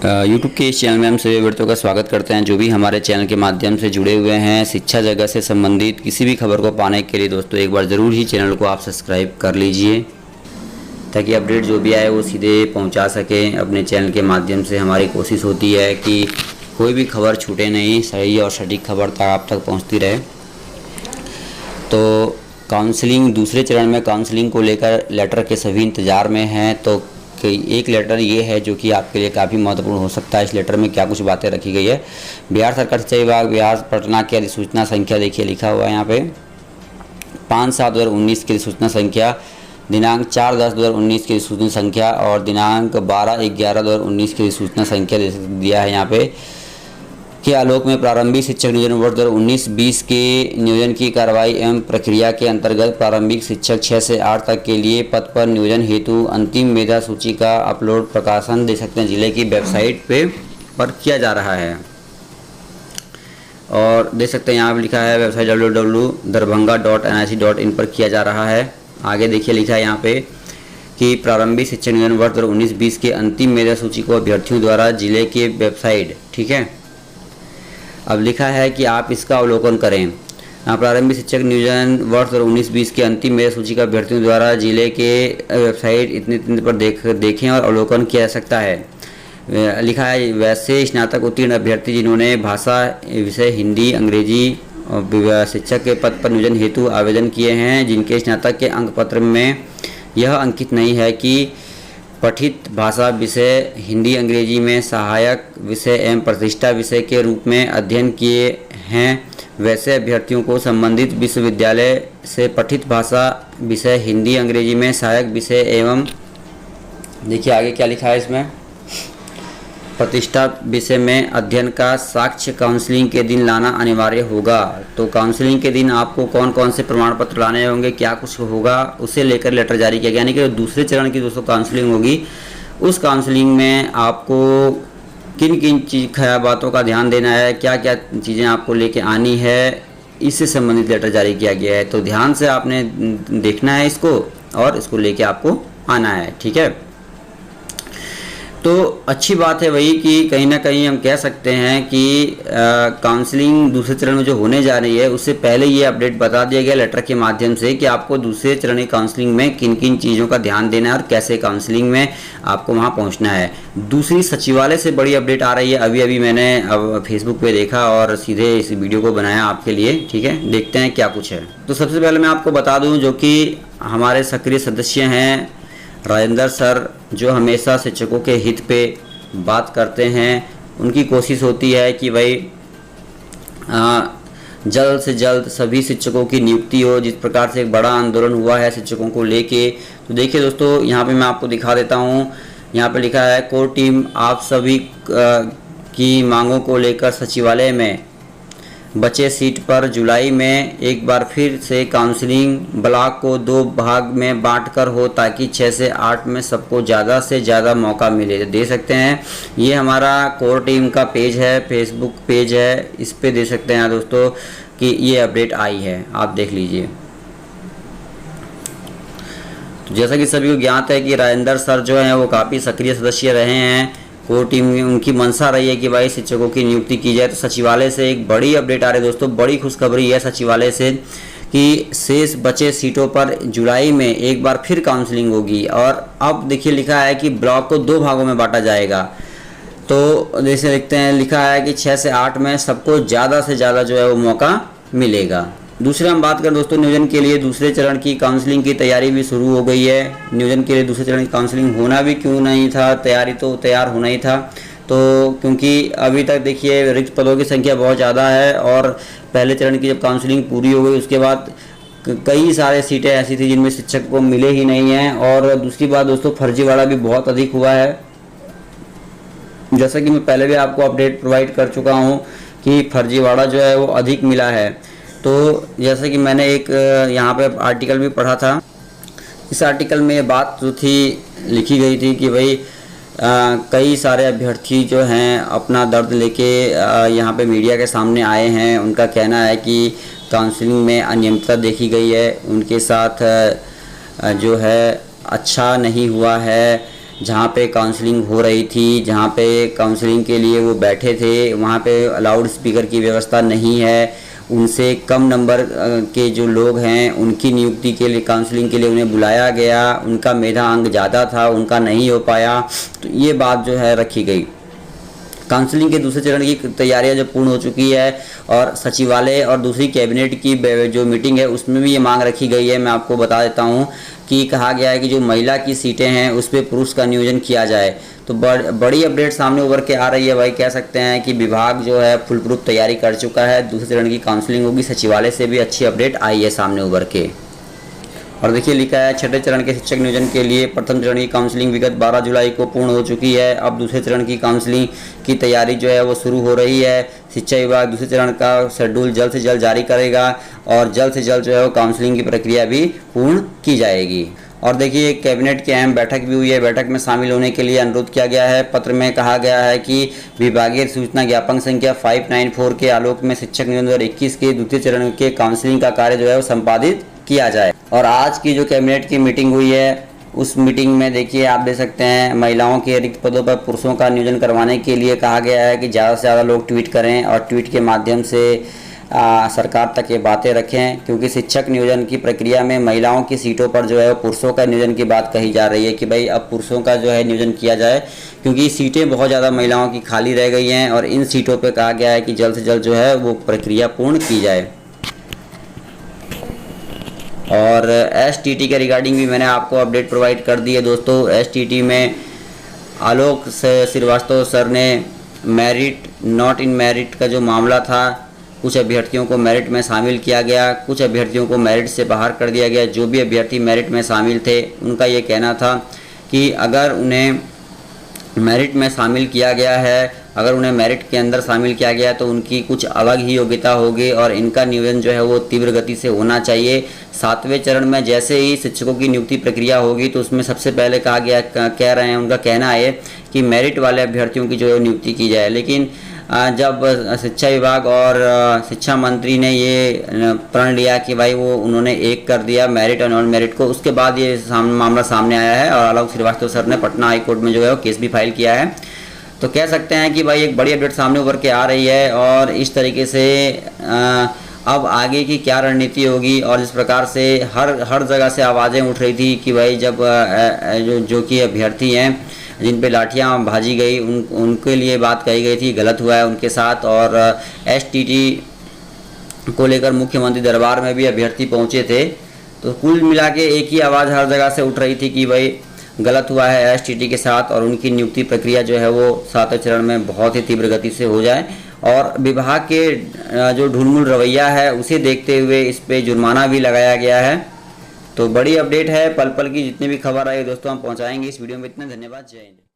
YouTube के इस channel में हम सभी व्यक्तियों का स्वागत करते हैं जो भी हमारे चैनल के माध्यम से जुड़े हुए हैं। शिक्षा जगत से संबंधित किसी भी खबर को पाने के लिए दोस्तों एक बार ज़रूर ही चैनल को आप सब्सक्राइब कर लीजिए ताकि अपडेट जो भी आए वो सीधे पहुंचा सकें अपने चैनल के माध्यम से। हमारी कोशिश होती है कि कोई भी खबर छूटे नहीं, सही और सटीक खबर तक आप तक पहुँचती रहे। तो काउंसलिंग दूसरे चरण में काउंसलिंग को लेकर लेटर के सभी इंतज़ार में हैं। तो एक लेटर ये है जो कि आपके लिए काफ़ी महत्वपूर्ण हो सकता है। इस लेटर में क्या कुछ बातें रखी गई है। बिहार सरकार शिक्षा विभाग बिहार पटना की अधिसूचना संख्या देखिए लिखा हुआ है यहाँ पे 5/7/2019 की अधिसूचना संख्या, दिनांक 4/10/2019 की अधिसूचना संख्या और दिनांक 12/11/2019 की अधिसूचना संख्या दिया है यहाँ पे के आलोक में प्रारंभिक शिक्षक नियोजन वर्ष 2019-20 के नियोजन की कार्रवाई एवं प्रक्रिया के अंतर्गत प्रारंभिक शिक्षक 6 से 8 तक के लिए पद पर नियोजन हेतु अंतिम मेधा सूची का अपलोड प्रकाशन दे सकते हैं जिले की वेबसाइट पर किया जा रहा है। और देख सकते हैं यहाँ पर लिखा है वेबसाइट www.darbhanga.nic.in पर किया जा रहा है। आगे देखिए लिखा है यहाँ पे कि प्रारंभिक शिक्षक नियोजन वर्ष 2019-20 के अंतिम मेधा सूची को अभ्यर्थियों द्वारा जिले के वेबसाइट, ठीक है। अब लिखा है कि आप इसका अवलोकन करें। प्रारंभिक शिक्षक नियोजन वर्ष 2019-20 के अंतिम मेधा सूची का अभ्यर्थियों द्वारा जिले के वेबसाइट इतने पर देखें और अवलोकन किया जा सकता है। लिखा है वैसे स्नातक उत्तीर्ण अभ्यर्थी जिन्होंने भाषा विषय हिंदी अंग्रेजी शिक्षक के पद पर नियोजन हेतु आवेदन किए हैं, जिनके स्नातक के अंक पत्र में यह अंकित नहीं है कि पठित भाषा विषय हिंदी अंग्रेजी में सहायक विषय एवं प्रतिष्ठा विषय के रूप में अध्ययन किए हैं, वैसे अभ्यर्थियों को संबंधित विश्वविद्यालय से पठित भाषा विषय हिंदी अंग्रेजी में सहायक विषय एवं देखिए आगे क्या लिखा है इसमें प्रतिष्ठा विषय में अध्ययन का साक्ष्य काउंसलिंग के दिन लाना अनिवार्य होगा। तो काउंसलिंग के दिन आपको कौन कौन से प्रमाण पत्र लाने होंगे, क्या कुछ होगा, उसे लेकर लेटर जारी किया गया। यानी कि दूसरे चरण की दोस्तों काउंसलिंग होगी, उस काउंसलिंग में आपको किन किन बातों का ध्यान देना है, क्या क्या चीज़ें आपको लेके आनी है, इससे संबंधित लेटर जारी किया गया है। तो ध्यान से आपने देखना है इसको और इसको लेके आपको आना है, ठीक है। तो अच्छी बात है वही कि कहीं ना कहीं हम कह सकते हैं कि काउंसलिंग दूसरे चरण में जो होने जा रही है उससे पहले ये अपडेट बता दिया गया लेटर के माध्यम से कि आपको दूसरे चरण की काउंसलिंग में किन किन चीज़ों का ध्यान देना है और कैसे काउंसलिंग में आपको वहाँ पहुँचना है। दूसरी सचिवालय से बड़ी अपडेट आ रही है। अभी मैंने अब फेसबुक पे देखा और सीधे इस वीडियो को बनाया आपके लिए, ठीक है। देखते हैं क्या कुछ है। तो सबसे पहले मैं आपको बता दूँ जो कि हमारे सक्रिय सदस्य हैं राजेंद्र सर, जो हमेशा शिक्षकों के हित पे बात करते हैं। उनकी कोशिश होती है कि भाई जल्द से जल्द सभी शिक्षकों की नियुक्ति हो। जिस प्रकार से एक बड़ा आंदोलन हुआ है शिक्षकों को लेके, तो देखिए दोस्तों यहाँ पे मैं आपको दिखा देता हूँ। यहाँ पे लिखा है कोर टीम आप सभी की मांगों को लेकर सचिवालय में बचे सीट पर जुलाई में एक बार फिर से काउंसलिंग ब्लॉक को 2 भाग में बांटकर हो ताकि 6 से 8 में सबको ज़्यादा से ज़्यादा मौका मिले। दे सकते हैं ये हमारा कोर टीम का पेज है, फेसबुक पेज है, इस पे दे सकते हैं दोस्तों कि ये अपडेट आई है, आप देख लीजिए। तो जैसा कि सभी को ज्ञात है कि राजेंद्र सर जो हैं वो काफ़ी सक्रिय सदस्य रहे हैं कोर टीम में। उनकी मंशा रही है कि भाई शिक्षकों की नियुक्ति की जाए। तो सचिवालय से एक बड़ी अपडेट आ रही है दोस्तों, बड़ी खुशखबरी है सचिवालय से कि शेष बचे सीटों पर जुलाई में एक बार फिर काउंसलिंग होगी। और अब देखिए लिखा है कि ब्लॉक को 2 भागों में बांटा जाएगा। तो जैसे लिखते हैं लिखा है कि 6 से 8 में सबको ज़्यादा से ज़्यादा जो है वो मौका मिलेगा। दूसरे हम बात करें दोस्तों नियोजन के लिए दूसरे चरण की काउंसलिंग की तैयारी भी शुरू हो गई है। नियोजन के लिए दूसरे चरण की काउंसलिंग होना भी क्यों नहीं था, तैयारी तो तैयार होना ही था। तो क्योंकि अभी तक देखिए रिक्त पदों की संख्या बहुत ज़्यादा है और पहले चरण की जब काउंसलिंग पूरी हो गई उसके बाद कई सारे सीटें ऐसी थी जिनमें शिक्षक को मिले ही नहीं हैं। और दूसरी बात दोस्तों फर्जीवाड़ा भी बहुत अधिक हुआ है। जैसा कि मैं पहले भी आपको अपडेट प्रोवाइड कर चुका हूँ कि फर्जीवाड़ा जो है वो अधिक मिला है। तो जैसे कि मैंने एक यहाँ पे आर्टिकल भी पढ़ा था, इस आर्टिकल में ये बात जो थी लिखी गई थी कि भाई कई सारे अभ्यर्थी जो हैं अपना दर्द लेके यहाँ पे मीडिया के सामने आए हैं। उनका कहना है कि काउंसलिंग में अनियमितता देखी गई है, उनके साथ जो है अच्छा नहीं हुआ है, जहाँ पे काउंसलिंग हो रही थी, जहाँ पे काउंसलिंग के लिए वो बैठे थे, वहाँ पे लाउड स्पीकर की व्यवस्था नहीं है। उनसे कम नंबर के जो लोग हैं उनकी नियुक्ति के लिए, काउंसलिंग के लिए उन्हें बुलाया गया, उनका मेधा अंक ज़्यादा था, उनका नहीं हो पाया, तो ये बात जो है रखी गई। काउंसलिंग के दूसरे चरण की तैयारियां जो पूर्ण हो चुकी है और सचिवालय और दूसरी कैबिनेट की जो मीटिंग है उसमें भी ये मांग रखी गई है। मैं आपको बता देता हूँ कि कहा गया है कि जो महिला की सीटें हैं उस पर पुरुष का नियोजन किया जाए। तो बड़ी अपडेट सामने उभर के आ रही है भाई। कह सकते हैं कि विभाग जो है फुल प्रूफ तैयारी कर चुका है। दूसरे चरण की काउंसलिंग होगी, सचिवालय से भी अच्छी अपडेट आई है सामने उभर के। और देखिए लिखा है छठे चरण के शिक्षक नियोजन के लिए प्रथम चरण की काउंसलिंग विगत 12 जुलाई को पूर्ण हो चुकी है। अब दूसरे चरण की काउंसलिंग की तैयारी जो है वो शुरू हो रही है। शिक्षा विभाग दूसरे चरण का शेड्यूल जल्द से जल्द जारी करेगा और जल्द से जल्द जो है वो काउंसलिंग की प्रक्रिया भी पूर्ण की जाएगी। और देखिए कैबिनेट की अहम बैठक भी हुई है। बैठक में शामिल होने के लिए अनुरोध किया गया है। पत्र में कहा गया है कि विभागीय सूचना ज्ञापन संख्या 594 के आलोक में शिक्षक नियोजन 2021 के द्वितीय चरण के काउंसलिंग का कार्य जो है वो संपादित किया जाए। और आज की जो कैबिनेट की मीटिंग हुई है उस मीटिंग में देखिए आप देख सकते हैं महिलाओं के रिक्त पदों पर पुरुषों का नियोजन करवाने के लिए कहा गया है कि ज़्यादा से ज़्यादा लोग ट्वीट करें और ट्वीट के माध्यम से सरकार तक ये बातें रखें, क्योंकि शिक्षक नियोजन की प्रक्रिया में महिलाओं की सीटों पर जो है पुरुषों का नियोजन की बात कही जा रही है कि भाई अब पुरुषों का जो है नियोजन किया जाए, क्योंकि सीटें बहुत ज़्यादा महिलाओं की खाली रह गई हैं और इन सीटों पर कहा गया है कि जल्द से जल्द जो है वो प्रक्रिया पूर्ण की जाए। और STT के रिगार्डिंग भी मैंने आपको अपडेट प्रोवाइड कर दी है दोस्तों। STT में आलोक श्रीवास्तव सर ने मेरिट नॉट इन मेरिट का जो मामला था, कुछ अभ्यर्थियों को मेरिट में शामिल किया गया, कुछ अभ्यर्थियों को मेरिट से बाहर कर दिया गया। जो भी अभ्यर्थी मेरिट में शामिल थे उनका ये कहना था कि अगर उन्हें मेरिट में शामिल किया गया है, अगर उन्हें मेरिट के अंदर शामिल किया गया तो उनकी कुछ अलग ही योग्यता होगी और इनका नियोजन जो है वो तीव्र गति से होना चाहिए। 7वें चरण में जैसे ही शिक्षकों की नियुक्ति प्रक्रिया होगी तो उसमें सबसे पहले कहा गया, कह रहे हैं, उनका कहना है कि मेरिट वाले अभ्यर्थियों की जो है नियुक्ति की जाए। लेकिन जब शिक्षा विभाग और शिक्षा मंत्री ने ये प्रण लिया कि भाई वो उन्होंने एक कर दिया मेरिट और नॉन मेरिट को, उसके बाद ये मामला सामने आया है और आलोक श्रीवास्तव सर ने पटना हाई कोर्ट में जो है वो केस भी फाइल किया है। तो कह सकते हैं कि भाई एक बड़ी अपडेट सामने उभर के आ रही है और इस तरीके से अब आगे की क्या रणनीति होगी। और जिस प्रकार से हर जगह से आवाज़ें उठ रही थी कि भाई जब जो कि अभ्यर्थी हैं जिन पे लाठियां भाजी गई उनके लिए बात कही गई थी, गलत हुआ है उनके साथ। और STT को लेकर मुख्यमंत्री दरबार में भी अभ्यर्थी पहुंचे थे। तो कुल मिला के एक ही आवाज़ हर जगह से उठ रही थी कि भाई गलत हुआ है STT के साथ और उनकी नियुक्ति प्रक्रिया जो है वो 7वें चरण में बहुत ही तीव्र गति से हो जाए। और विभाग के जो ढुलमुल रवैया है उसे देखते हुए इस पे जुर्माना भी लगाया गया है। तो बड़ी अपडेट है, पल पल की जितनी भी खबर आई दोस्तों हम पहुंचाएंगे इस वीडियो में। इतना धन्यवाद, जय हिंद।